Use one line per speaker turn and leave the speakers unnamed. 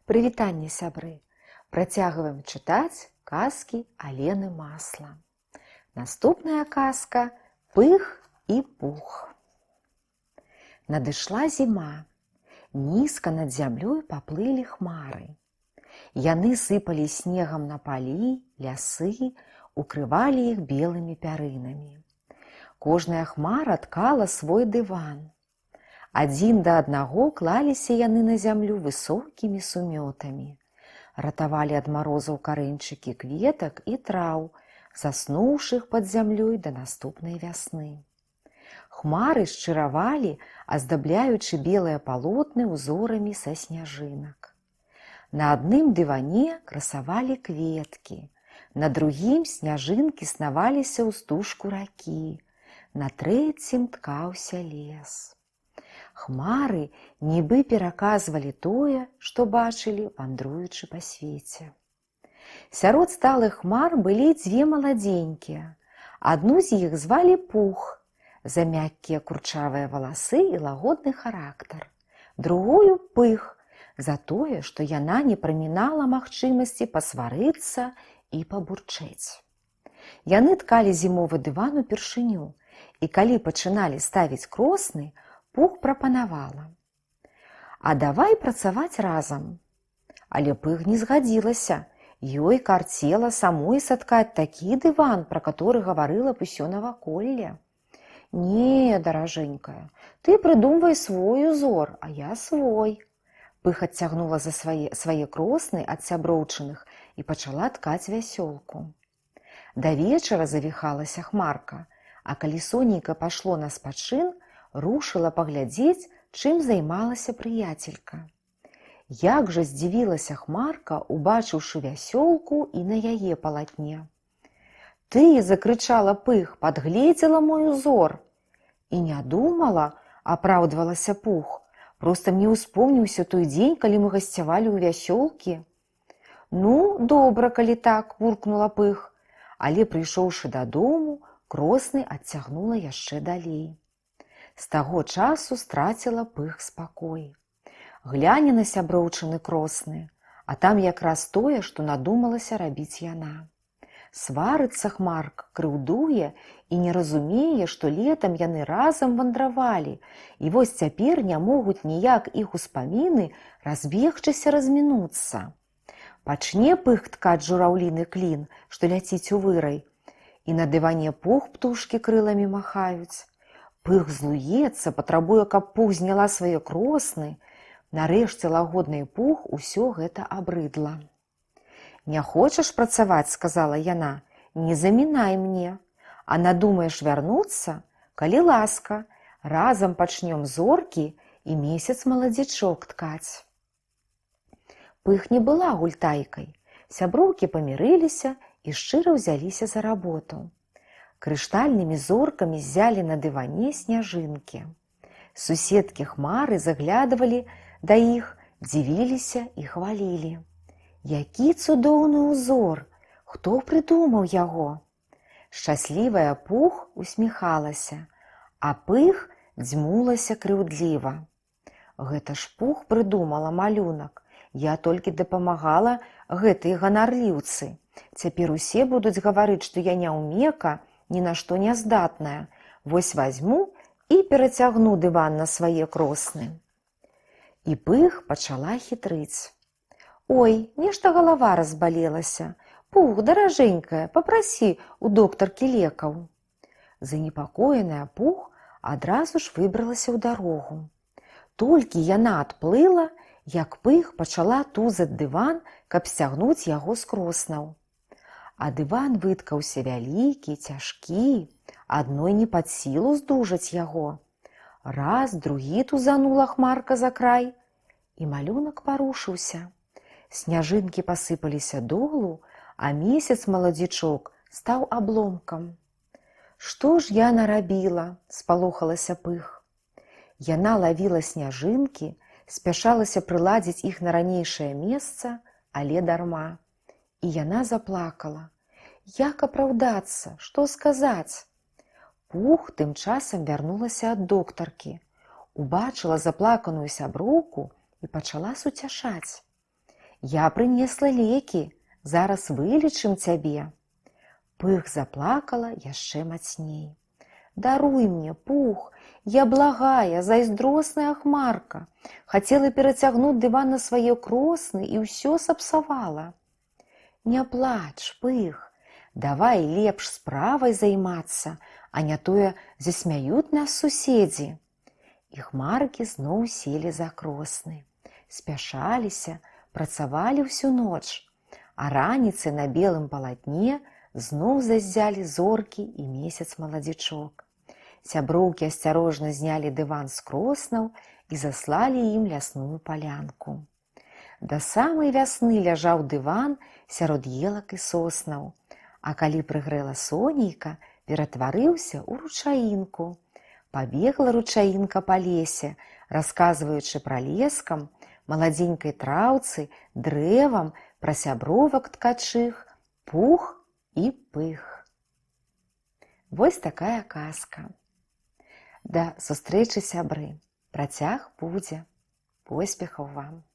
Прывітанне, сябры! Працягваем чытаць казкі Алены Масла. Наступная казка «Пых і пух». Надышла зіма. Нізка над зямлёй паплылі хмары. Яны сыпалі снегам на палі, лясы, укрывалі іх белымі пярынамі. Кожная хмара ткала свой дыван. Адзін да аднаго клаліся яны на зямлю высокімі сумётамі. Ратавалі ад марозаў карэньчыкі кветак і траў, заснуўшых пад зямлёй да наступнай вясны. Хмары шчыравалі, аздабляючы белыя палотны ўзорамі са сняжынак. На адным дыване красавалі кветкі, на другім сняжынкі снаваліся ў стужку ракі, на трэцім ткаўся лес. Хмары нібы пераказвалі тое, што бачылі, вандруючы па свеце. Сярод сталых хмар былі дзве маладзенькія. Адну з іх звалі Пух за мяккія курчавыя валасы і лагодны характар, другую Пых за тое, што яна не прамінала магчымасці пасварыцца і пабурчэць. Яны ткалі зімовы дыван упершыню, і калі пачыналі ставіць кросны, Пух прапанавала: «А давай працаваць разам». Але Пых не згадзілася. Ёй карцела самой саткаць такі дыван, пра который гаварыла б усё наваколле. «Не, даражэнькая, ты прыдумвай свой узор, а я свой». Пых адцягнула за свае кросны ад сяброўчыных і пачала ткаць вясёлку. Да вечара завіхалася хмарка, а калі сонейка пашло на спачын, рушыла паглядзець, чым займалася прыяцелька. Як жа здзівілася хмарка, убачыўшы вясёлку і на яе палатне. «Ты!» – закрычала Пых, – «падгледзела мой узор!» «І не думала!» – апраўдвалася Пух. «Проста мне ўспомніўся той дзень, калі мы гасцявалі ў вясёлкі». «Ну, добра, калі так!» – буркнула Пых. Але, прыйшоўшы дадому, кросны адцягнула яшчэ далей. З таго часу страціла Пых спакой. Гляне на сяброўчыны кросны, а там якраз тое, што надумалася рабіць яна. Сварыцца хмарка, крыўдуе і не разумее, што летам яны разам вандравалі, і вось цяпер не могуць ніяк іх успаміны разбегчыся размінуцца. Пачне Пых ткаць жураўліны клін, што ляціць у вырай, і на дыване Пух птушкі крыламі махаюць. Пых злуецца, патрабуе, каб Пух зняла свае кросны. Нарэшце лагодны Пух усё гэта абрыдла. «Не хочаш працаваць?» – сказала яна. «Не замінай мне. А надумаеш вярнуцца? Калі ласка, разам пачнём зоркі і месяц маладзічок ткаць». Пых не была гультайкай. Сяброўкі памірыліся і шчыра ўзяліся за работу. Крыштальнымі зоркамі ззялі на дыване сняжынкі. Суседкі хмары заглядывалі да іх, дзівіліся і хвалілі. «Які цудоўны ўзор! Хто прыдумаў яго?» Шчаслівая Пух усміхалася, а Пых дзьмулася крыўдліва. «Гэта ж Пух прыдумала малюнак. Я толькі дапамагала гэтай ганарліўцы. Цяпер усе будуць гаварыць, што я няўмека, ні на што не здатная. Вось вазьму і перацягну дыван на свае кросны». І Пых пачала хітрыць. «Ой, нешта галава разбалелася. Пух, даражэнькая, папрасі у доктаркі лекаў». Занепакоеная Пух адразу ж выбралася ў дарогу. Толькі яна адплыла, як Пых пачала тузаць дыван, каб сцягнуць яго з кроснаў. А дыван выткаўся вялікі, цяжкі, адной не пад сілу здужаць яго. Раз, другі тузанула хмарка за край, і малюнак парушыўся. Сняжынкі пасыпаліся долу, а месяц маладзічок стаў абломкам. «Што ж я нарабіла?» – спалохалася Пых. Яна лавіла сняжынкі, спяшалася прыладзіць іх на ранейшае месца, але дарма. І яна заплакала. Як апраўдацца? Што сказаць? Пух тым часам вярнулася ад доктаркі, убачыла заплаканую сяброўку і пачала суцяшаць. Я прынесла лекі, зараз вылечым цябе. Пых заплакала яшчэ мацней. Даруй мне, Пух, я благая, зайздросная хмарка. Хацела перацягнуць дыван на свае кросны і ўсё сапсавала. Не плач, Пых, давай лепш справай займацца, а не тое засмяюць нас суседзі. І хмаркі зноў селі за кросны. Спяшаліся, працавалі ўсю ноч, а раніцай на белым палатне зноў заззялі зоркі і месяц-маладзічок. Сяброўкі асцярожна знялі дыван з кроснаў і заслалі ім лясную палянку. Да самай вясны ляжаў дыван сярод елак і соснаў, а калі прыгрэла сонейка, ператварыўся ў ручаінку. Пабегла ручаінка па лесе, расказваючы пра лескам, маладзенькай траўцы, дрэвам, пра сябровак ткачых, Пух і Пых. Вось такая казка. Да сустрэчы, сябры. Працяг будзе. Поспехаў вам!